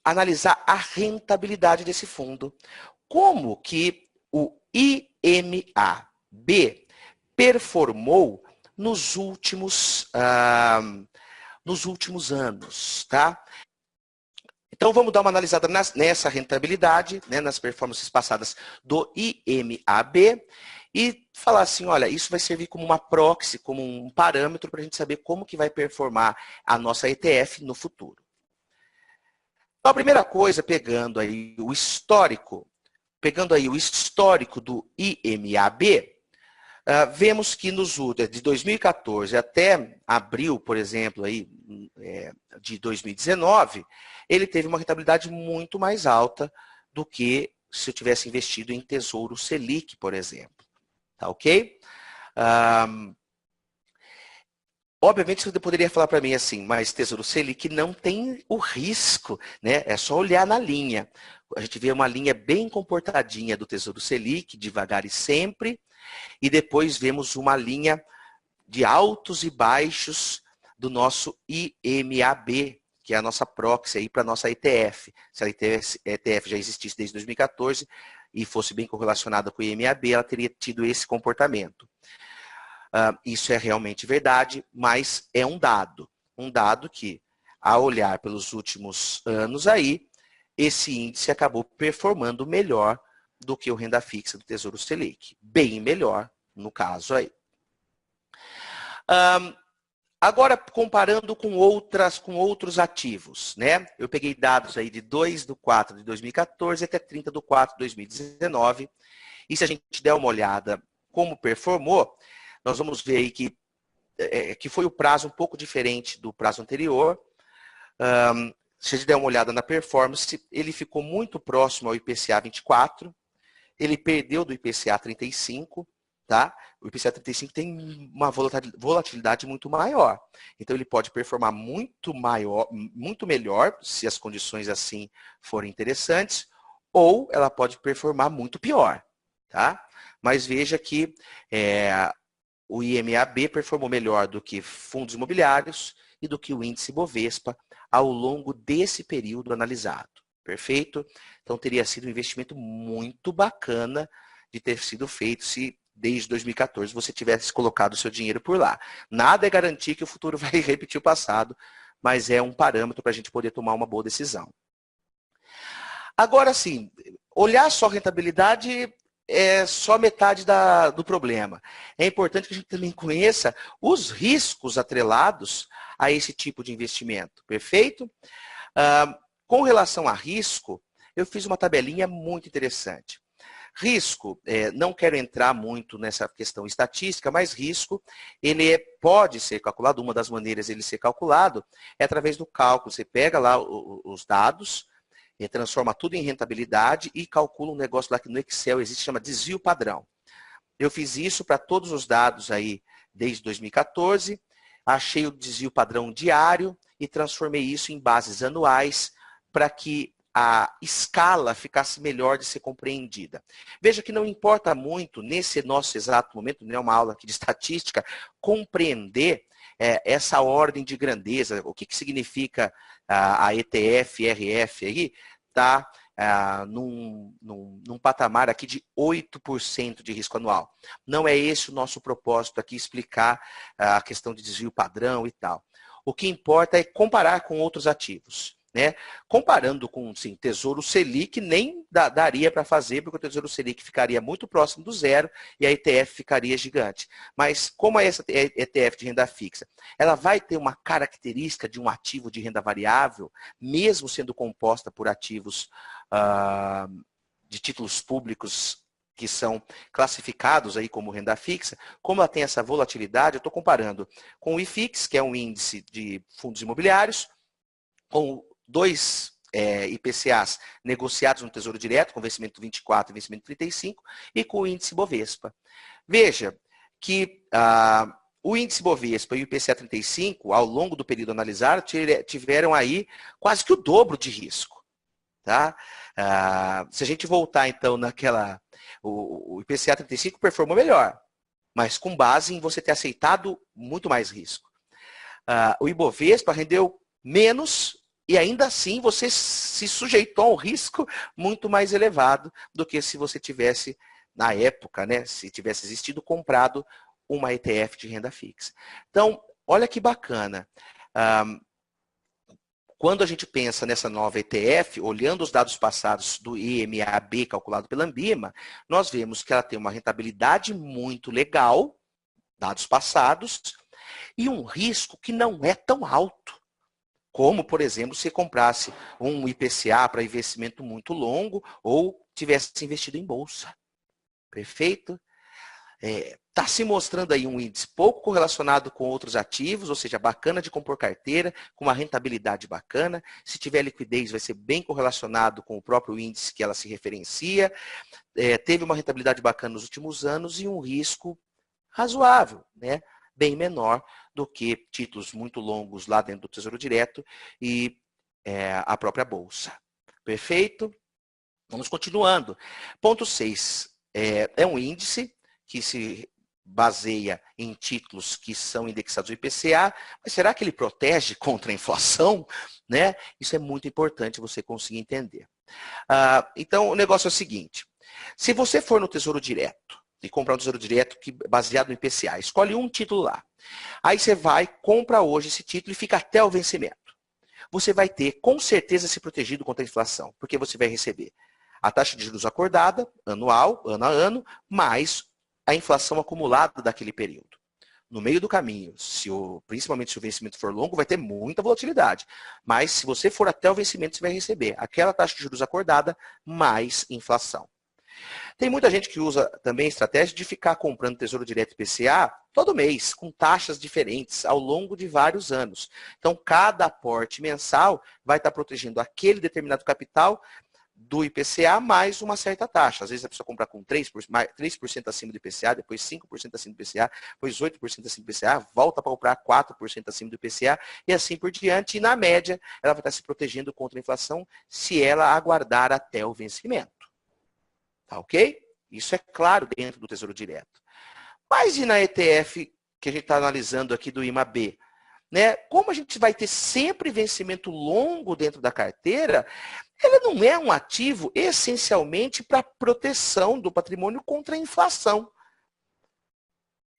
analisar a rentabilidade desse fundo. Como que o IMAB performou nos últimos anos, tá? Então, vamos dar uma analisada nessa rentabilidade, né, nas performances passadas do IMAB e falar assim, olha, isso vai servir como uma proxy, como um parâmetro para a gente saber como que vai performar a nossa ETF no futuro. Então, a primeira coisa, pegando aí o histórico do IMAB, vemos que de 2014 até abril, por exemplo, aí, de 2019, ele teve uma rentabilidade muito mais alta do que se eu tivesse investido em Tesouro Selic, por exemplo. Tá ok? Obviamente, você poderia falar para mim assim, mas Tesouro Selic não tem o risco, né? É só olhar na linha. A gente vê uma linha bem comportadinha do Tesouro Selic, devagar e sempre, e depois vemos uma linha de altos e baixos do nosso IMAB, que é a nossa proxy aí para a nossa ETF. Se a ETF já existisse desde 2014 e fosse bem correlacionada com o IMAB, ela teria tido esse comportamento. Isso é realmente verdade, mas é um dado que, ao olhar pelos últimos anos aí, esse índice acabou performando melhor do que o renda fixa do Tesouro Selic. Bem melhor, no caso aí. Agora, comparando com outros ativos, né? Eu peguei dados aí de 2/4 de 2014 até 30/4 de 2019. E se a gente der uma olhada como performou, nós vamos ver aí que foi o prazo um pouco diferente do prazo anterior. Se a gente der uma olhada na performance, ele ficou muito próximo ao IPCA 24, ele perdeu do IPCA 35, tá? O IPCA 35 tem uma volatilidade muito maior. Então, ele pode performar muito melhor, se as condições assim forem interessantes, ou ela pode performar muito pior, tá? Mas veja que o IMAB performou melhor do que fundos imobiliários e do que o índice Bovespa ao longo desse período analisado. Perfeito? Então, teria sido um investimento muito bacana de ter sido feito se desde 2014 você tivesse colocado o seu dinheiro por lá. Nada é garantir que o futuro vai repetir o passado, mas é um parâmetro para a gente poder tomar uma boa decisão. Agora, sim, olhar só a rentabilidade é só metade do problema. É importante que a gente também conheça os riscos atrelados a esse tipo de investimento. Perfeito? Com relação a risco, eu fiz uma tabelinha muito interessante. Risco, não quero entrar muito nessa questão estatística, mas risco, ele pode ser calculado, uma das maneiras de ele ser calculado é através do cálculo. Você pega lá os dados, transforma tudo em rentabilidade e calcula um negócio lá que no Excel existe, chama desvio padrão. Eu fiz isso para todos os dados aí desde 2014, achei o desvio padrão diário e transformei isso em bases anuais para que a escala ficasse melhor de ser compreendida. Veja que não importa muito, nesse nosso exato momento, não é uma aula aqui de estatística, compreender essa ordem de grandeza, o que significa a ETF, RF aí, está num patamar aqui de 8% de risco anual. Não é esse o nosso propósito aqui, explicar a questão de desvio padrão e tal. O que importa é comparar com outros ativos. né? Comparando com, sim, Tesouro Selic, nem daria para fazer, porque o Tesouro Selic ficaria muito próximo do zero e a ETF ficaria gigante. Mas como é essa ETF de renda fixa? Ela vai ter uma característica de um ativo de renda variável, mesmo sendo composta por ativos de títulos públicos que são classificados aí como renda fixa. Como ela tem essa volatilidade, eu estou comparando com o IFIX, que é um índice de fundos imobiliários, com dois IPCAs negociados no Tesouro Direto, com vencimento 24 e vencimento 35, e com o índice Bovespa. Veja que o índice Bovespa e o IPCA 35, ao longo do período analisado, tiveram aí quase que o dobro de risco. Tá? Se a gente voltar, então, o IPCA 35 performou melhor, mas com base em você ter aceitado muito mais risco. O Ibovespa rendeu menos e ainda assim você se sujeitou a um risco muito mais elevado do que se você tivesse, na época, né, se tivesse existido, comprado uma ETF de renda fixa. Então, olha que bacana. Quando a gente pensa nessa nova ETF, olhando os dados passados do IMAB calculado pela Ambima, nós vemos que ela tem uma rentabilidade muito legal, dados passados, e um risco que não é tão alto. Como, por exemplo, se comprasse um IPCA para investimento muito longo ou tivesse investido em bolsa. Perfeito? Está se mostrando aí um índice pouco correlacionado com outros ativos, ou seja, bacana de compor carteira, com uma rentabilidade bacana. Se tiver liquidez, vai ser bem correlacionado com o próprio índice que ela se referencia. Teve uma rentabilidade bacana nos últimos anos e um risco razoável, né? Bem menor do que títulos muito longos lá dentro do Tesouro Direto e a própria Bolsa. Perfeito? Vamos continuando. Ponto 6. É um índice que se baseia em títulos que são indexados ao IPCA, mas será que ele protege contra a inflação? Né? Isso é muito importante você conseguir entender. Então, o negócio é o seguinte. Se você for no Tesouro Direto e comprar um Tesouro Direto baseado no IPCA, escolhe um título lá. Aí você vai, compra hoje esse título e fica até o vencimento. Você vai ter, com certeza, se protegido contra a inflação, porque você vai receber a taxa de juros acordada, anual, ano a ano, mais a inflação acumulada daquele período. No meio do caminho, principalmente se o vencimento for longo, vai ter muita volatilidade. Mas se você for até o vencimento, você vai receber aquela taxa de juros acordada mais inflação. Tem muita gente que usa também a estratégia de ficar comprando Tesouro Direto IPCA todo mês, com taxas diferentes ao longo de vários anos. Então, cada aporte mensal vai estar protegendo aquele determinado capital do IPCA mais uma certa taxa. Às vezes a pessoa compra com 3% acima do IPCA, depois 5% acima do IPCA, depois 8% acima do IPCA, volta para comprar 4% acima do IPCA e assim por diante. E na média, ela vai estar se protegendo contra a inflação se ela aguardar até o vencimento. Tá ok? Isso é claro dentro do Tesouro Direto. Mas e na ETF que a gente está analisando aqui do IMAB? Né? Como a gente vai ter sempre vencimento longo dentro da carteira, ela não é um ativo essencialmente para proteção do patrimônio contra a inflação.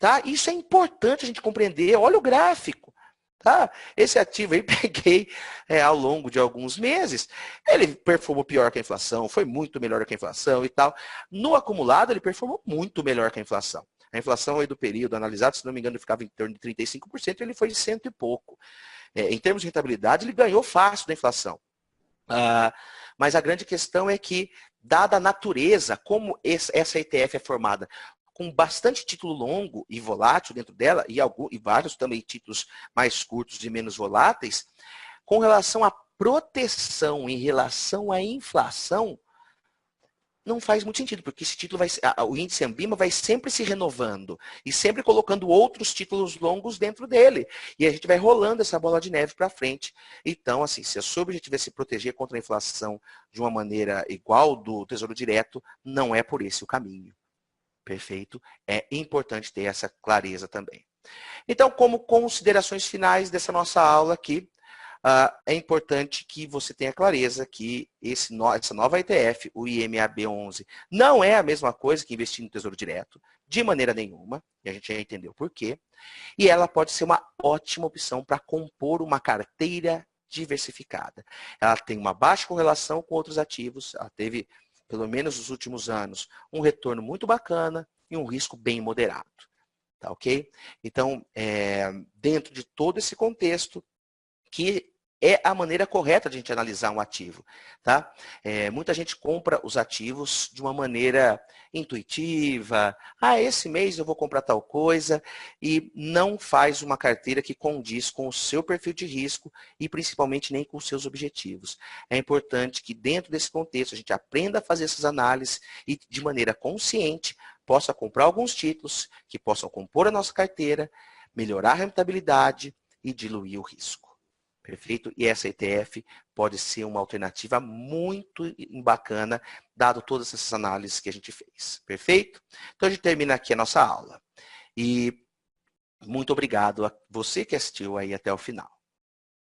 Tá? Isso é importante a gente compreender. Olha o gráfico. Tá? Esse ativo aí peguei ao longo de alguns meses, ele performou pior que a inflação, foi muito melhor que a inflação e tal. No acumulado, ele performou muito melhor que a inflação. A inflação aí do período analisado, se não me engano, ficava em torno de 35%, ele foi de cento e pouco. Em termos de rentabilidade, ele ganhou fácil da inflação. Mas a grande questão é que, dada a natureza, como essa ETF é formada com bastante título longo e volátil dentro dela, e vários também títulos mais curtos e menos voláteis, com relação à proteção em relação à inflação, não faz muito sentido, porque esse título o índice Ambima vai sempre se renovando e sempre colocando outros títulos longos dentro dele. E a gente vai rolando essa bola de neve para frente. Então, assim, se a sua objetivo é se proteger contra a inflação de uma maneira igual do Tesouro Direto, não é por esse o caminho. Perfeito? É importante ter essa clareza também. Então, como considerações finais dessa nossa aula aqui, é importante que você tenha clareza que essa nova ETF, o IMAB11, não é a mesma coisa que investir no Tesouro Direto, de maneira nenhuma, e a gente já entendeu por quê, e ela pode ser uma ótima opção para compor uma carteira diversificada. Ela tem uma baixa correlação com outros ativos, ela teve, pelo menos nos últimos anos, um retorno muito bacana e um risco bem moderado. Tá ok? Então, dentro de todo esse contexto, que é a maneira correta de a gente analisar um ativo, tá? Muita gente compra os ativos de uma maneira intuitiva. Esse mês eu vou comprar tal coisa e não faz uma carteira que condiz com o seu perfil de risco e principalmente nem com os seus objetivos. É importante que dentro desse contexto a gente aprenda a fazer essas análises e de maneira consciente possa comprar alguns títulos que possam compor a nossa carteira, melhorar a rentabilidade e diluir o risco. Perfeito? E essa ETF pode ser uma alternativa muito bacana, dado todas essas análises que a gente fez. Perfeito? Então, a gente termina aqui a nossa aula. E muito obrigado a você que assistiu aí até o final.